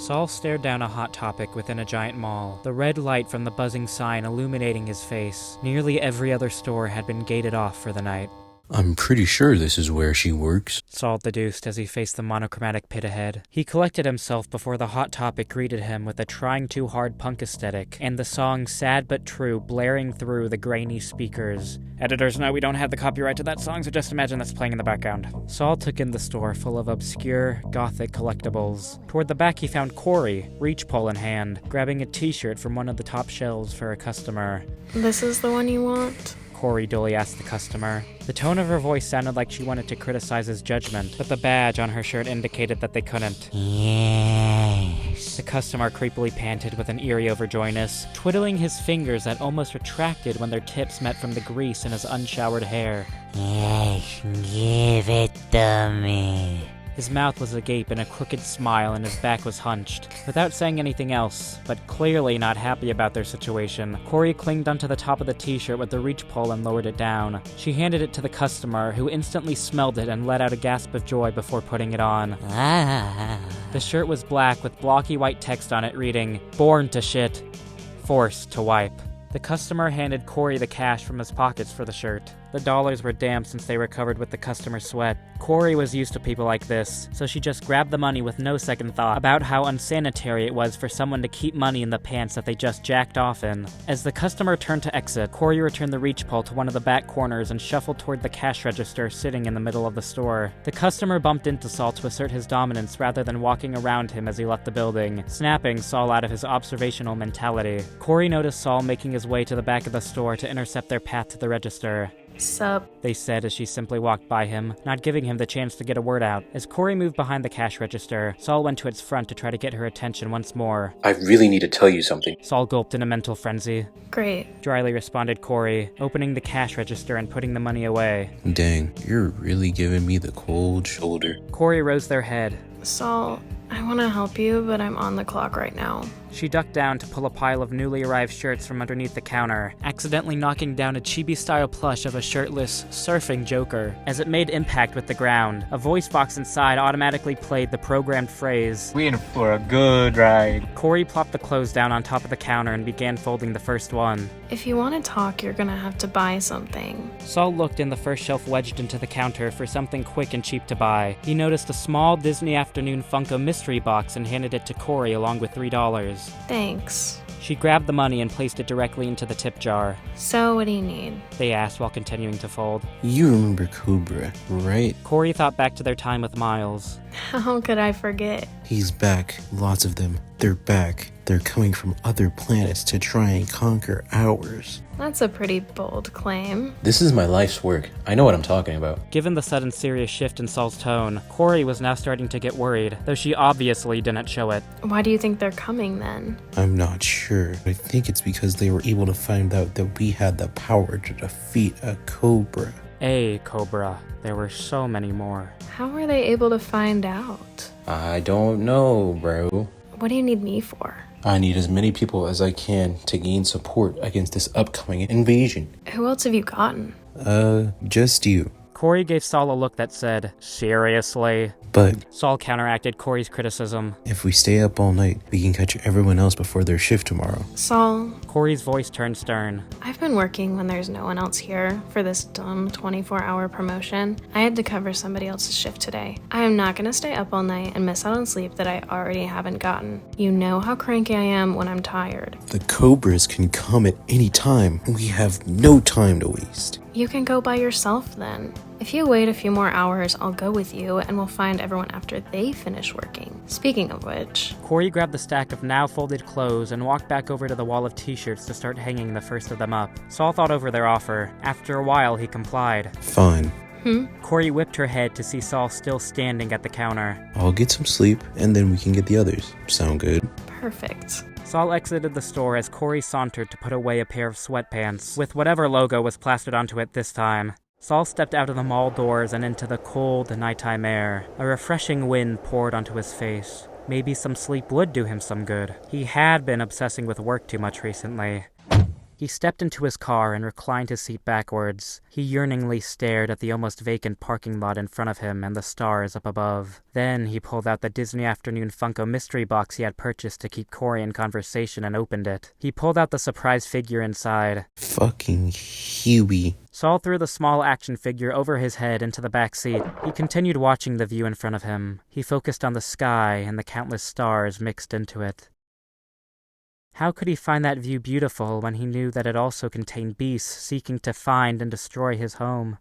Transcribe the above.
Saul stared down a Hot Topic within a giant mall, the red light from the buzzing sign illuminating his face. Nearly every other store had been gated off for the night. I'm pretty sure this is where she works, Saul deduced as he faced the monochromatic pit ahead. He collected himself before the Hot Topic greeted him with a trying too hard punk aesthetic, and the song Sad But True blaring through the grainy speakers. Editors know we don't have the copyright to that song, so just imagine that's playing in the background. Saul took in the store full of obscure, gothic collectibles. Toward the back he found Cori, reach pole in hand, grabbing a t-shirt from one of the top shelves for a customer. This is the one you want? Cori dully asked the customer. The tone of her voice sounded like she wanted to criticize his judgment, but the badge on her shirt indicated that they couldn't. Yes. The customer creepily panted with an eerie overjoyness, twiddling his fingers that almost retracted when their tips met from the grease in his unshowered hair. Yes, give it to me. His mouth was agape in a crooked smile and his back was hunched. Without saying anything else, but clearly not happy about their situation, Cori clinged onto the top of the t-shirt with the reach pole and lowered it down. She handed it to the customer, who instantly smelled it and let out a gasp of joy before putting it on. The shirt was black with blocky white text on it reading, "Born to shit, forced to wipe." The customer handed Cori the cash from his pockets for the shirt. The dollars were damp since they were covered with the customer's sweat. Cori was used to people like this, so she just grabbed the money with no second thought about how unsanitary it was for someone to keep money in the pants that they just jacked off in. As the customer turned to exit, Cori returned the reach pole to one of the back corners and shuffled toward the cash register sitting in the middle of the store. The customer bumped into Saul to assert his dominance rather than walking around him as he left the building, snapping Saul out of his observational mentality. Cori noticed Saul making his way to the back of the store to intercept their path to the register. Sup? They said as she simply walked by him, not giving him the chance to get a word out. As Cori moved behind the cash register, Saul went to its front to try to get her attention once more. I really need to tell you something. Saul gulped in a mental frenzy. Great. Dryly responded Cori, opening the cash register and putting the money away. Dang, you're really giving me the cold shoulder. Cori rose their head. Saul, I want to help you, but I'm on the clock right now. She ducked down to pull a pile of newly arrived shirts from underneath the counter, accidentally knocking down a Chibi-Style plush of a shirtless, surfing Joker. As it made impact with the ground, a voice box inside automatically played the programmed phrase, "We in for a good ride." Cori plopped the clothes down on top of the counter and began folding the first one. If you want to talk, you're gonna have to buy something. Saul looked in the first shelf wedged into the counter for something quick and cheap to buy. He noticed a small Disney Afternoon Funko mystery box and handed it to Cori along with $3. Thanks. She grabbed the money and placed it directly into the tip jar. So what do you need? They asked while continuing to fold. You remember Kobruh, right? Cori thought back to their time with Miles. How could I forget? He's back. Lots of them. They're back. They're coming from other planets to try and conquer ours. That's a pretty bold claim. This is my life's work. I know what I'm talking about. Given the sudden serious shift in Saul's tone, Cori was now starting to get worried, though she obviously didn't show it. Why do you think they're coming then? I'm not sure. I think it's because they were able to find out that we had the power to defeat a Kobruh. A Kobruh. There were so many more. How were they able to find out? I don't know, bro. What do you need me for? I need as many people as I can to gain support against this upcoming invasion. Who else have you gotten? Just you. Cori gave Saul a look that said, "Seriously?" But Saul counteracted Cori's criticism. if we stay up all night, we can catch everyone else before their shift tomorrow. Saul, Cori's voice turned stern. I've been working when there's no one else here for this dumb 24-hour promotion. I had to cover somebody else's shift today. I am not gonna stay up all night and miss out on sleep that I already haven't gotten. You know how cranky I am when I'm tired. The Kobruhs can come at any time. We have no time to waste. You can go by yourself then. If you wait a few more hours, I'll go with you and we'll find everyone after they finish working. Speaking of which... Cori grabbed the stack of now folded clothes and walked back over to the wall of t-shirts to start hanging the first of them up. Saul thought over their offer. After a while, he complied. Fine. Cori whipped her head to see Saul still standing at the counter. I'll get some sleep, and then we can get the others. Sound good? Perfect. Saul exited the store as Cori sauntered to put away a pair of sweatpants, with whatever logo was plastered onto it this time. Saul stepped out of the mall doors and into the cold, nighttime air. A refreshing wind poured onto his face. Maybe some sleep would do him some good. He had been obsessing with work too much recently. He stepped into his car and reclined his seat backwards. He yearningly stared at the almost vacant parking lot in front of him and the stars up above. Then he pulled out the Disney Afternoon Funko mystery box he had purchased to keep Cori in conversation and opened it. He pulled out the surprise figure inside. Fucking Huey. Saw through the small action figure over his head into the back seat. He continued watching the view in front of him. He focused on the sky and the countless stars mixed into it. How could he find that view beautiful when he knew that it also contained beasts seeking to find and destroy his home?